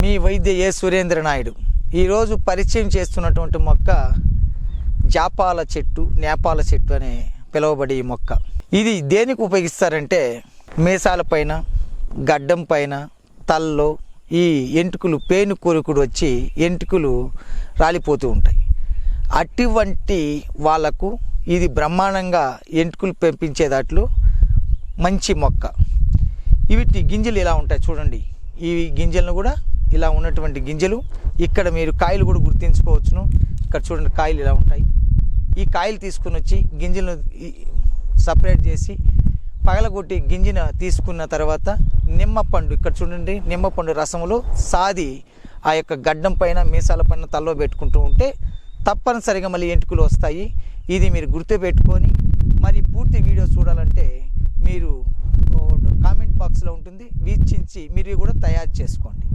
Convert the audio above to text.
మీ వైద్య ఏ సురేంద్ర నాయుడు. ఈరోజు పరిచయం చేస్తున్నటువంటి మొక్క జాపాల చెట్టు, నేపాల చెట్టు అనే పిలువబడే ఈ మొక్క. ఇది దేనికి ఉపయోగిస్తారంటే మీసాల పైన, గడ్డం పైన, తల్లో ఈ ఎంటుకలు పేను కొరుకుడు వచ్చి ఎంటుకలు రాలిపోతూ ఉంటాయి. అటువంటి వాళ్లకు ఇది బ్రహ్మాండంగా ఎంటుకలు పెంపించే దాంట్లో మంచి మొక్క. వీటి గింజలు ఇలా ఉంటాయి చూడండి. ఈ గింజలను కూడా ఇలా ఉన్నటువంటి గింజలు ఇక్కడ మీరు కాయలు కూడా గుర్తించుకోవచ్చును. ఇక్కడ చూడండి కాయలు ఇలా ఉంటాయి. ఈ కాయలు తీసుకుని వచ్చి గింజలను సపరేట్ చేసి పగలగొట్టి గింజను తీసుకున్న తర్వాత నిమ్మపండు, ఇక్కడ చూడండి నిమ్మపండు రసములో సాది ఆ యొక్క గడ్డం పైన, మీసాల పైన, తల్లో పెట్టుకుంటూ ఉంటే తప్పనిసరిగా మళ్ళీ ఎంటుకలు వస్తాయి. ఇది మీరు గుర్తుపెట్టుకొని మరి పూర్తి వీడియో చూడాలంటే మీరు కామెంట్ బాక్స్లో ఉంటుంది, వీక్షించి మీరు కూడా తయారు చేసుకోండి.